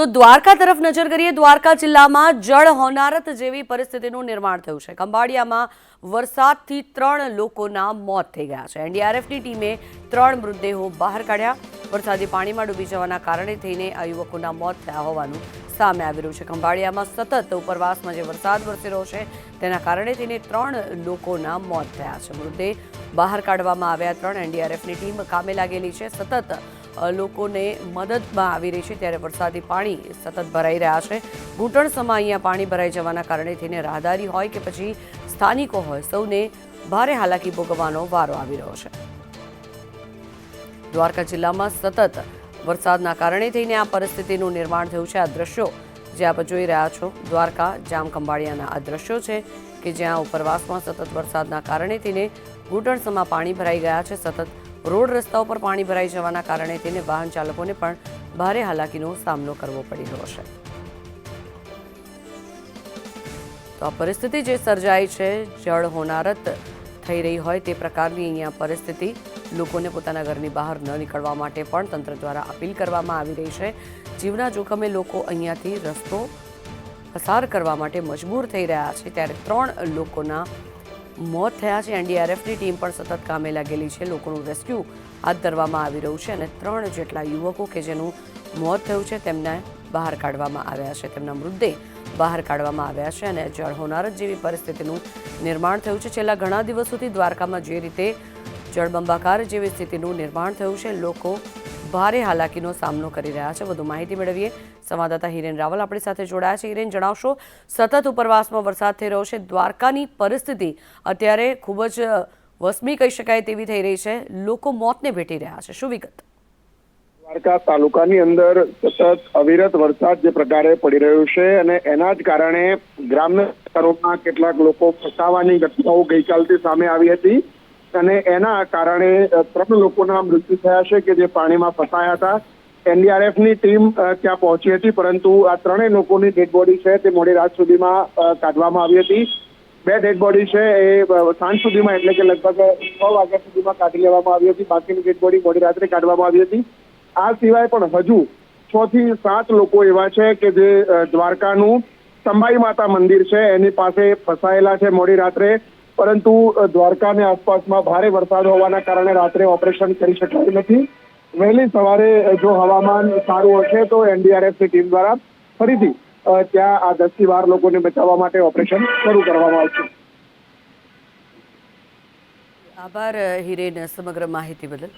તો દ્વારકા તરફ નજર કરીએ। દ્વારકા જિલ્લામાં જળ હોનારત જેવી પરિસ્થિતિનું નિર્માણ થયું છે। ખંભાળિયામાં વરસાદથી 3 લોકોના મોત થઈ ગયા છે। એનડીઆરએફની ટીમે 3 મૃતદેહો બહાર કાઢ્યા। વરસાદી પાણીમાં ડૂબી જવાના કારણે થઈને આ યુવકોના મોત થયા હોવાનું સામે આવી રહ્યું છે। ખંભાળિયામાં સતત ઉપરવાસમાં જે વરસાદ વરસી રહ્યો છે તેના કારણે થઈને 3 લોકોના મોત થયા છે। મૃતદેહ બહાર કાઢવામાં આવ્યા। 3 એનડીઆરએફની ટીમ કામે લાગેલી છે। સતત લોકોને મદદમાં આવી રહી છે ત્યારે વરસાદી પાણી સતત ભરાઈ રહ્યા છે। ઘૂંટણસમાં અહીંયા પાણી ભરાઈ જવાના કારણે થઈને રાહદારી હોય કે પછી સ્થાનિકો હોય સૌને ભારે હાલાકી ભોગવવાનો વારો આવી રહ્યો છે। દ્વારકા જિલ્લામાં સતત વરસાદના કારણે થઈને આ પરિસ્થિતિનું નિર્માણ થયું છે। આ દ્રશ્યો જે આપ જોઈ રહ્યા છો દ્વારકા જામ ખંભાળિયાના આ દ્રશ્યો છે કે જ્યાં ઉપરવાસમાં સતત વરસાદના કારણે થઈને ઘૂંટણસમાં પાણી ભરાઈ ગયા છે। સતત રોડ રસ્તાઓ પર પાણી ભરાઈ જવાના કારણે તેને વાહન ચાલકોને પણ ભારે હાલાકીનો સામનો કરવો પડી રહ્યો છે। તો આ પરિસ્થિતિ જે સર્જાઈ છે જળ હોનારત થઈ રહી હોય તે પ્રકારની અહીંયા પરિસ્થિતિ લોકોને પોતાના ઘરની બહાર ન નીકળવા માટે પણ તંત્ર દ્વારા અપીલ કરવામાં આવી રહી છે। જીવના જોખમે લોકો અહીંયાથી રસ્તો પસાર કરવા માટે મજબૂર થઈ રહ્યા છે ત્યારે 3 લોકોના મોત થયા છે। એનડીઆરએફની ટીમ પણ સતત કામે લાગેલી છે। લોકોનું રેસ્ક્યુ હાથ ધરવામાં આવી રહ્યું છે અને 3 જેટલા યુવકો કે જેનું મોત થયું છે તેમને બહાર કાઢવામાં આવ્યા છે। તેમના મૃતદેહ બહાર કાઢવામાં આવ્યા છે અને જળ હોનારત જેવી પરિસ્થિતિનું નિર્માણ થયું છે। છેલ્લા ઘણા દિવસોથી દ્વારકામાં જે રીતે જળબંબાકાર જેવી સ્થિતિનું નિર્માણ થયું છે લોકો ભારે હાલાકીનો સામનો કરી રહ્યા છે। વધુ માહિતી મેળવીએ સંવાદદાતા હિરેન રાવલ આપણી સાથે જોડાયા છે। હિરેન, જણાવશો, સતત ઉપરવાસમાં વરસાદ થઈ રહ્યો છે, દ્વારકાની પરિસ્થિતિ અત્યારે ખૂબ જ વસમી કહી શકાય તેવી થઈ રહી છે, લોકો મોતને ભેટી રહ્યા છે, શું વિગત? દ્વારકા તાલુકાની અંદર સતત અવિરત વરસાદ જે પ્રકારે પડી રહ્યો છે અને એના જ કારણે ગ્રામ્ય વિસ્તારોમાં કેટલાક લોકો ફસાવાની ઘટનાઓ ગઈકાલથી સામે આવી હતી અને એના કારણે 3 લોકોના મૃત્યુ થયા છે કે જે પાણીમાં ફસાયા હતા। એનડીઆરએફની ટીમ ત્યાં પહોંચી હતી પરંતુ આ 3 લોકોની ડેડ બોડી છે તે મોડી રાત સુધીમાં કાઢવામાં આવી હતી। 2 ડેડ બોડી છે એ સાંજ સુધીમાં એટલે કે લગભગ 6 વાગ્યા સુધીમાં કાઢી લેવામાં આવી હતી। બાકીની ડેડ બોડી મોડી રાત્રે કાઢવામાં આવી હતી। આ સિવાય પણ હજુ 6 થી 7 લોકો એવા છે કે જે દ્વારકાનું સંભાઈ માતા મંદિર છે એની પાસે ફસાયેલા છે મોડી રાત્રે, પરંતુ દ્વારકાની આસપાસમાં ભારે વરસાદ હોવાના કારણે રાત્રે ઓપરેશન કરી શકાયું નથી। વહેલી સવારે જો હવામાન સારું હશે તો એનડીઆરએફની ટીમ દ્વારા ફરીથી ત્યાં આ 10 થી 12 લોકોને બચાવવા માટે ઓપરેશન શરૂ કરવામાં આવશે। આભાર હિરેન સમગ્ર માહિતી બદલ।